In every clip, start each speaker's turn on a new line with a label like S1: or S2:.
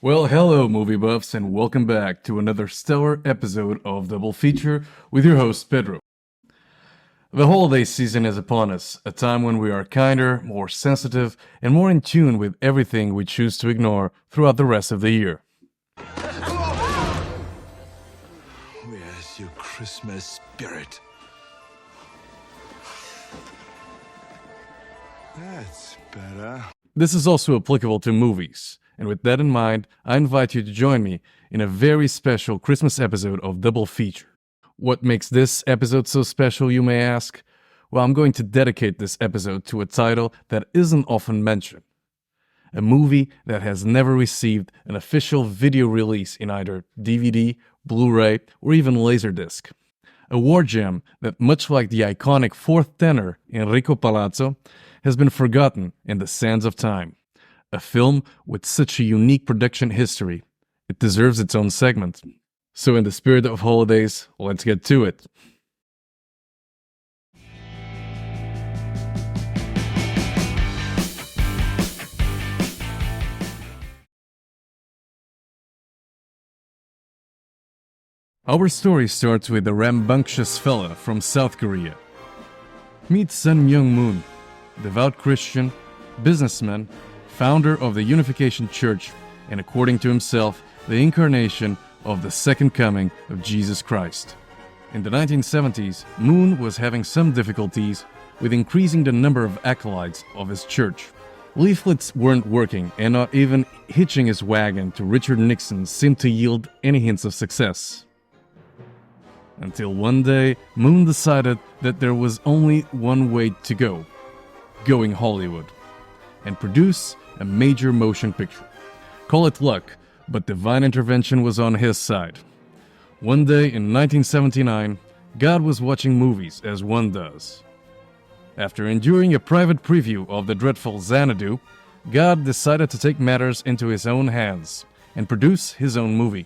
S1: Well, hello, movie buffs, and welcome back to another stellar episode of Double Feature with your host, Pedro. The holiday season is upon us, a time when we are kinder, more sensitive, and more in tune with everything we choose to ignore throughout the rest of the year.
S2: Where's your Christmas spirit? That's better.
S1: This is also applicable to movies. And with that in mind, I invite you to join me in a very special Christmas episode of Double Feature. What makes this episode so special, you may ask? Well, I'm going to dedicate this episode to a title that isn't often mentioned. A movie that has never received an official video release in either DVD, Blu-ray, or even Laserdisc. A war gem that, much like the iconic fourth tenor Enrico Palazzo, has been forgotten in the sands of time. A film with such a unique production history, it deserves its own segment. So in the spirit of holidays, let's get to it. Our story starts with a rambunctious fella from South Korea. Meet Sun Myung Moon, devout Christian, businessman, founder of the Unification Church, and according to himself, the incarnation of the second coming of Jesus Christ. In the 1970s, Moon was having some difficulties with increasing the number of acolytes of his church. Leaflets weren't working, and not even hitching his wagon to Richard Nixon seemed to yield any hints of success. Until one day, Moon decided that there was only one way to go: going Hollywood, and produce a major motion picture. Call it luck, but divine intervention was on his side. One day in 1979, God was watching movies as one does. After enduring a private preview of the dreadful Xanadu, God decided to take matters into his own hands and produce his own movie.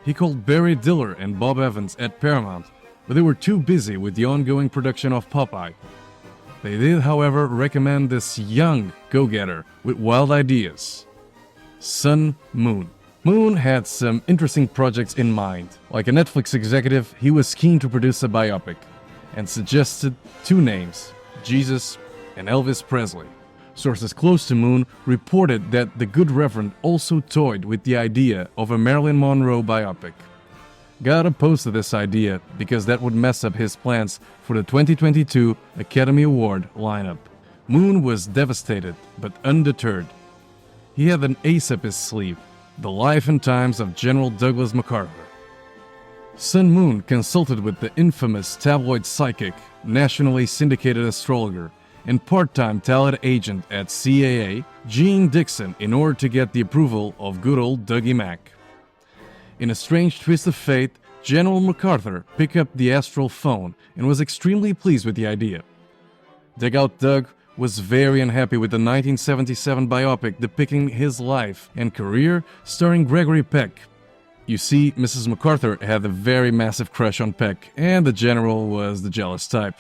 S1: He called Barry Diller and Bob Evans at Paramount, but they were too busy with the ongoing production of Popeye. They did, however, recommend this young go-getter with wild ideas, Sun Moon. Moon had some interesting projects in mind. Like a Netflix executive, he was keen to produce a biopic and suggested two names, Jesus and Elvis Presley. Sources close to Moon reported that the good Reverend also toyed with the idea of a Marilyn Monroe biopic. God opposed to this idea because that would mess up his plans for the 2022 Academy Award lineup. Moon was devastated, but undeterred. He had an ace up his sleeve: the life and times of General Douglas MacArthur. Sun Moon consulted with the infamous tabloid psychic, nationally syndicated astrologer, and part-time talent agent at CAA, Gene Dixon, in order to get the approval of good old Dougie Mac. In a strange twist of fate, General MacArthur picked up the astral phone and was extremely pleased with the idea. Dugout Doug was very unhappy with the 1977 biopic depicting his life and career starring Gregory Peck. You see, Mrs. MacArthur had a very massive crush on Peck, and the General was the jealous type.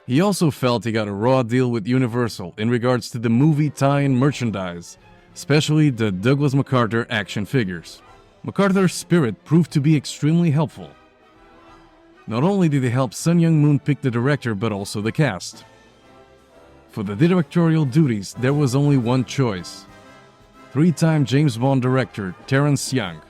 S1: He also felt he got a raw deal with Universal in regards to the movie tie-in merchandise, especially the Douglas MacArthur action figures. MacArthur's spirit proved to be extremely helpful. Not only did he help Sun Myung Moon pick the director, but also the cast. For the directorial duties, there was only one choice: three-time James Bond director Terence Young.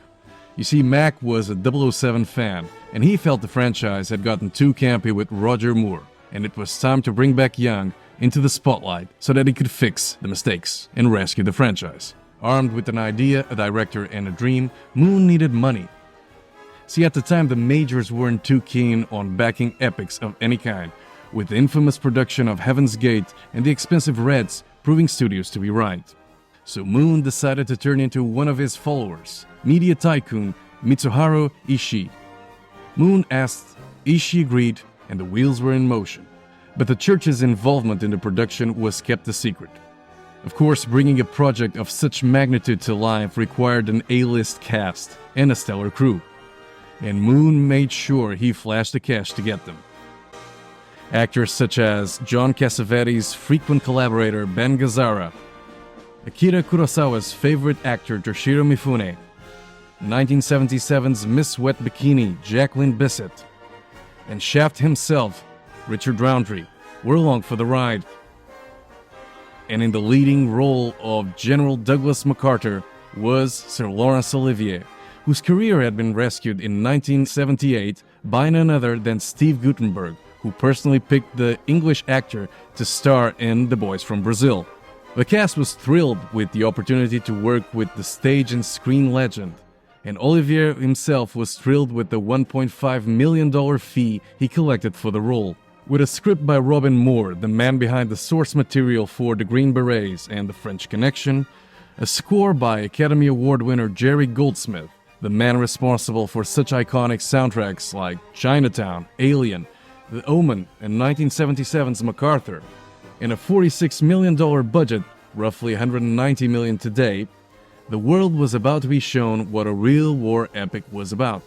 S1: You see, Mac was a 007 fan, and he felt the franchise had gotten too campy with Roger Moore, and it was time to bring back Young into the spotlight so that he could fix the mistakes and rescue the franchise. Armed with an idea, a director, and a dream, Moon needed money. See, at the time, the majors weren't too keen on backing epics of any kind, with the infamous production of Heaven's Gate and the expensive Reds proving studios to be right. So Moon decided to turn into one of his followers, media tycoon Mitsuharu Ishii. Moon asked, Ishii agreed, and the wheels were in motion. But the church's involvement in the production was kept a secret. Of course, bringing a project of such magnitude to life required an A-list cast and a stellar crew. And Moon made sure he flashed the cash to get them. Actors such as John Cassavetes' frequent collaborator Ben Gazzara, Akira Kurosawa's favorite actor Toshiro Mifune, 1977's Miss Wet Bikini, Jacqueline Bisset, and Shaft himself, Richard Roundtree, were along for the ride. And in the leading role of General Douglas MacArthur was Sir Laurence Olivier, whose career had been rescued in 1978 by none other than Steve Guttenberg, who personally picked the English actor to star in The Boys from Brazil. The cast was thrilled with the opportunity to work with the stage and screen legend, and Olivier himself was thrilled with the $1.5 million fee he collected for the role. With a script by Robin Moore, the man behind the source material for The Green Berets and The French Connection, a score by Academy Award winner Jerry Goldsmith, the man responsible for such iconic soundtracks like Chinatown, Alien, The Omen, and 1977's MacArthur, and a $46 million budget, roughly $190 million today, the world was about to be shown what a real war epic was about.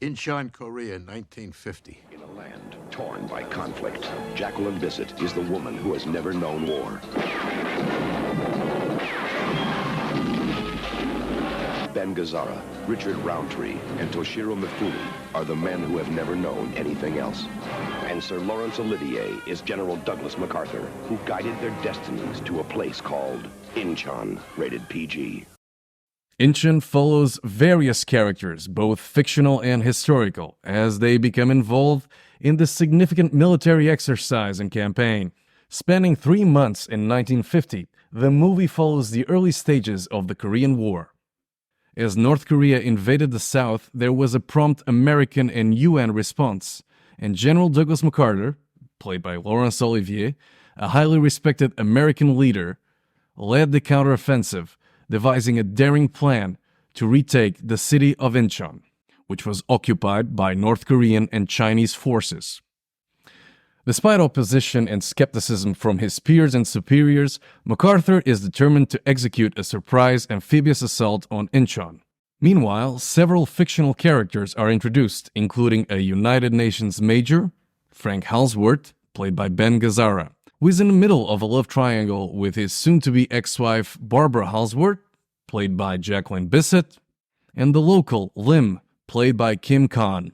S2: Inchon, Korea, 1950.
S3: In a land torn by conflict, Jacqueline Bisset is the woman who has never known war. Ben Gazzara, Richard Roundtree, and Toshiro Mifune are the men who have never known anything else. And Sir Laurence Olivier is General Douglas MacArthur, who guided their destinies to a place called Inchon, rated PG.
S1: Inchon follows various characters, both fictional and historical, as they become involved in the significant military exercise and campaign. Spanning 3 months in 1950, the movie follows the early stages of the Korean War. As North Korea invaded the South, there was a prompt American and UN response, and General Douglas MacArthur, played by Laurence Olivier, a highly respected American leader, led the counteroffensive, devising a daring plan to retake the city of Inchon, which was occupied by North Korean and Chinese forces. Despite opposition and skepticism from his peers and superiors, MacArthur is determined to execute a surprise amphibious assault on Inchon. Meanwhile, several fictional characters are introduced, including a United Nations major, Frank Halsworth, played by Ben Gazzara, who is in the middle of a love triangle with his soon-to-be ex-wife Barbara Halsworth, played by Jacqueline Bisset, and the local Lim, played by Kim Khan.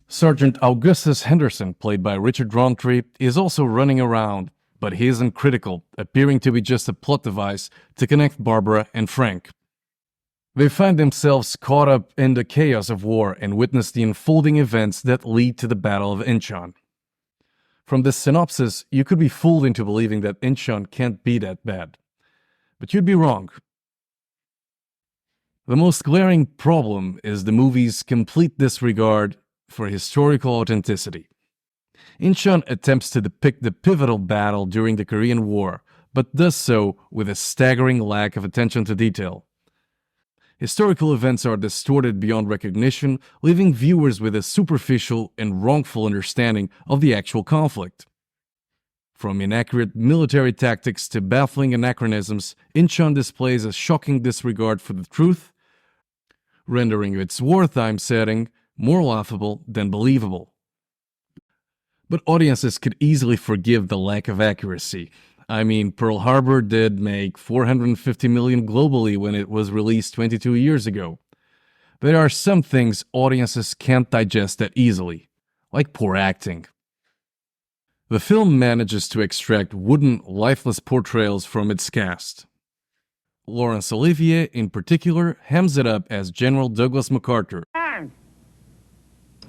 S1: Sergeant Augustus Henderson, played by Richard Roundtree, is also running around, but he isn't critical, appearing to be just a plot device to connect Barbara and Frank. They find themselves caught up in the chaos of war and witness the unfolding events that lead to the Battle of Inchon. From this synopsis, you could be fooled into believing that Inchon can't be that bad. But you'd be wrong. The most glaring problem is the movie's complete disregard for historical authenticity. Inchon attempts to depict the pivotal battle during the Korean War, but does so with a staggering lack of attention to detail. Historical events are distorted beyond recognition, leaving viewers with a superficial and wrongful understanding of the actual conflict. From inaccurate military tactics to baffling anachronisms, Inchon displays a shocking disregard for the truth, rendering its wartime setting more laughable than believable. But audiences could easily forgive the lack of accuracy. I mean, Pearl Harbor did make $450 million globally when it was released 22 years ago. There are some things audiences can't digest that easily, like poor acting. The film manages to extract wooden, lifeless portrayals from its cast. Laurence Olivier, in particular, hams it up as General Douglas MacArthur.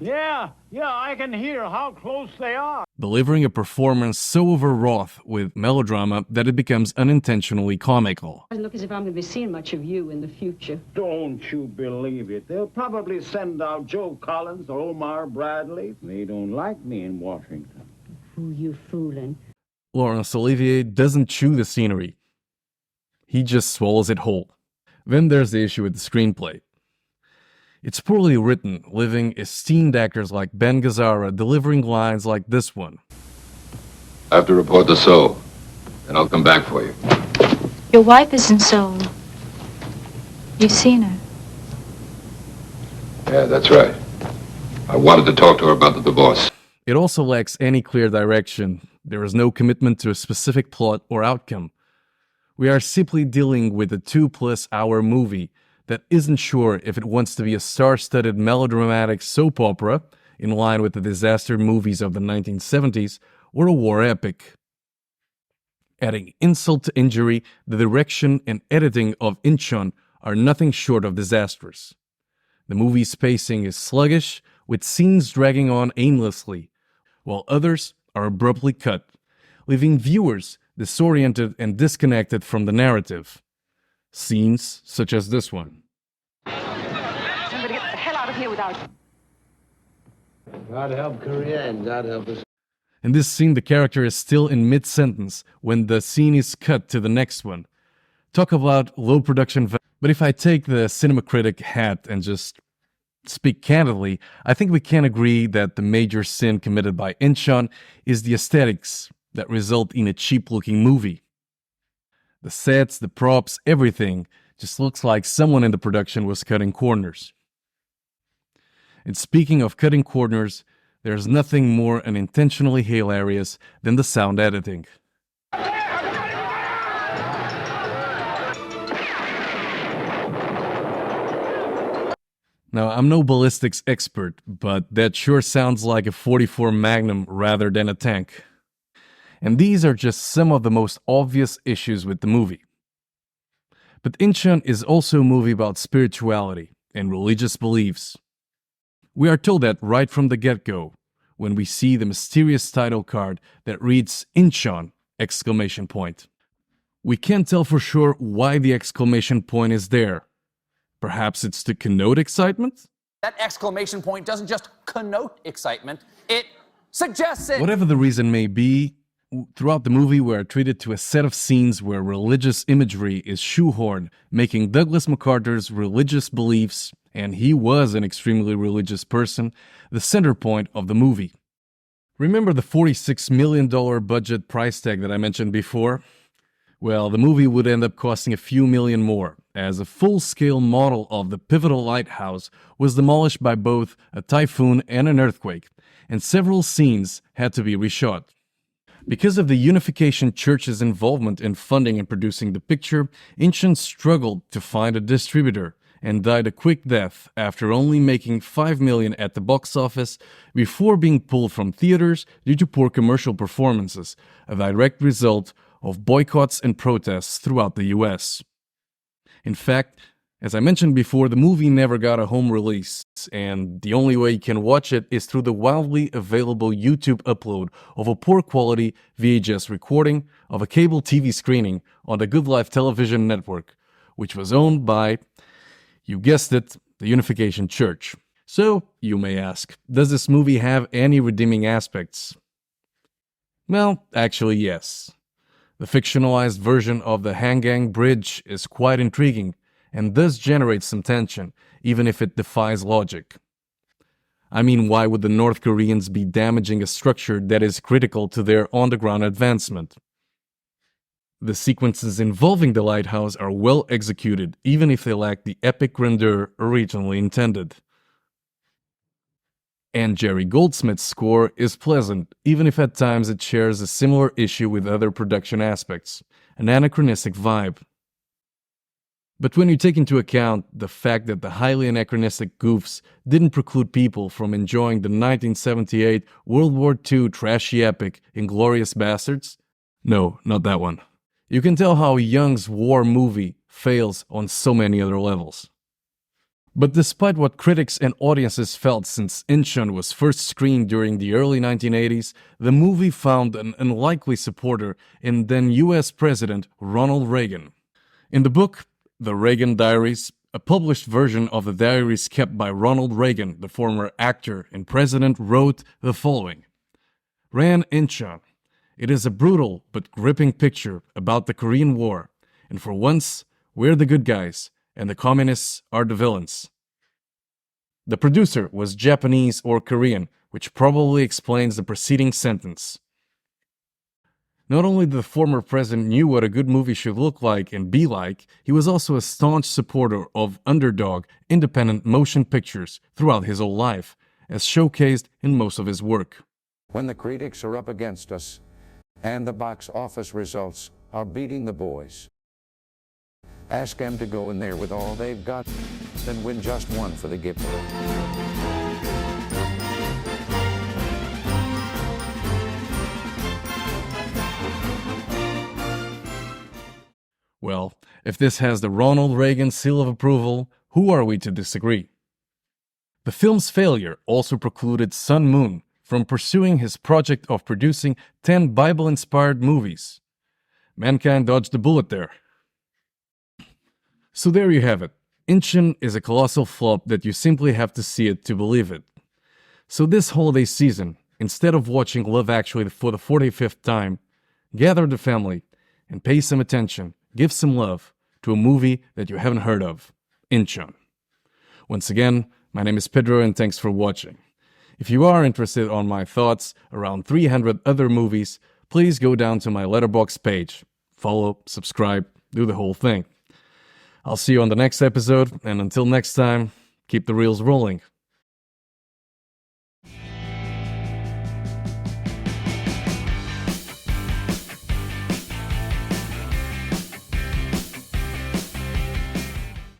S4: Yeah, I can hear how close they are.
S1: Delivering a performance so overwrought with melodrama that it becomes unintentionally comical.
S5: Doesn't look as if I'm going to be seeing much of you in the future.
S4: Don't you believe it? They'll probably send out Joe Collins or Omar Bradley. They don't like me in Washington.
S5: Who you fooling?
S1: Laurence Olivier doesn't chew the scenery. He just swallows it whole. Then there's the issue with the screenplay. It's poorly written, leaving esteemed actors like Ben Gazzara delivering lines like this one.
S6: I have to report the Seoul. and I'll come back for you.
S7: Your wife is in Seoul. You've seen her.
S6: Yeah, that's right. I wanted to talk to her about the divorce.
S1: It also lacks any clear direction. There is no commitment to a specific plot or outcome. We are simply dealing with a 2+ hour movie that isn't sure if it wants to be a star-studded melodramatic soap opera, in line with the disaster movies of the 1970s, or a war epic. Adding insult to injury, the direction and editing of Inchon are nothing short of disastrous. The movie's pacing is sluggish, with scenes dragging on aimlessly, while others are abruptly cut, leaving viewers disoriented and disconnected from the narrative. Scenes such as this one.
S8: Somebody get the hell out of here without...
S2: God help Korea and God help us.
S1: In this scene, the character is still in mid-sentence when the scene is cut to the next one. Talk about low production value. But if I take the cinema critic hat and just speak candidly, I think we can agree that the major sin committed by Inchon is the aesthetics that result in a cheap-looking movie. The sets, the props, everything just looks like someone in the production was cutting corners. And speaking of cutting corners, there's nothing more unintentionally hilarious than the sound editing. Now, I'm no ballistics expert, but that sure sounds like a .44 Magnum rather than a tank. And these are just some of the most obvious issues with the movie. But Inchon is also a movie about spirituality and religious beliefs. We are told that right from the get-go, when we see the mysterious title card that reads Inchon! We can't tell for sure why the exclamation point is there. Perhaps it's to connote excitement?
S9: That exclamation point doesn't just connote excitement, it suggests it.
S1: Whatever the reason may be, throughout the movie we are treated to a set of scenes where religious imagery is shoehorned, making Douglas MacArthur's religious beliefs, and he was an extremely religious person, the center point of the movie. Remember the $46 million budget price tag that I mentioned before? Well, the movie would end up costing a few million more, as a full-scale model of the pivotal lighthouse was demolished by both a typhoon and an earthquake, and several scenes had to be reshot. Because of the Unification Church's involvement in funding and producing the picture, Inchon struggled to find a distributor and died a quick death after only making $5 million at the box office before being pulled from theaters due to poor commercial performances, a direct result of boycotts and protests throughout the US. In fact, as I mentioned before, the movie never got a home release, and the only way you can watch it is through the widely available YouTube upload of a poor quality VHS recording of a cable TV screening on the Good Life television network, which was owned by, you guessed it, the Unification Church. So, you may ask, does this movie have any redeeming aspects? Well, actually yes. The fictionalized version of the Hangang Bridge is quite intriguing and does generate some tension, even if it defies logic. I mean, why would the North Koreans be damaging a structure that is critical to their on-the-ground advancement? The sequences involving the lighthouse are well executed, even if they lack the epic grandeur originally intended. And Jerry Goldsmith's score is pleasant, even if at times it shares a similar issue with other production aspects, an anachronistic vibe. But when you take into account the fact that the highly anachronistic goofs didn't preclude people from enjoying the 1978 World War II trashy epic Inglourious Basterds, no, not that one, you can tell how Young's war movie fails on so many other levels. But despite what critics and audiences felt since Inchon was first screened during the early 1980s, the movie found an unlikely supporter in then US President Ronald Reagan. In the book, The Reagan Diaries, a published version of the diaries kept by Ronald Reagan, the former actor and president, wrote the following. Ran Inchon. It is a brutal but gripping picture about the Korean War, and for once, we're the good guys, and the communists are the villains. The producer was Japanese or Korean, which probably explains the preceding sentence. Not only the former president knew what a good movie should look like and be like, he was also a staunch supporter of underdog, independent motion pictures throughout his whole life, as showcased in most of his work.
S10: When the critics are up against us, and the box office results are beating the boys, ask them to go in there with all they've got, then win just one for the gift.
S1: Well, if this has the Ronald Reagan seal of approval, who are we to disagree? The film's failure also precluded Sun Moon from pursuing his project of producing 10 Bible-inspired movies. Mankind dodged the bullet there. So there you have it. Inchon is a colossal flop that you simply have to see it to believe it. So this holiday season, instead of watching Love Actually for the 45th time, gather the family and pay some attention, give some love to a movie that you haven't heard of, Inchon. Once again, my name is Pedro and thanks for watching. If you are interested on my thoughts around 300 other movies, please go down to my Letterboxd page. Follow, subscribe, do the whole thing. I'll see you on the next episode, and until next time, keep the reels rolling.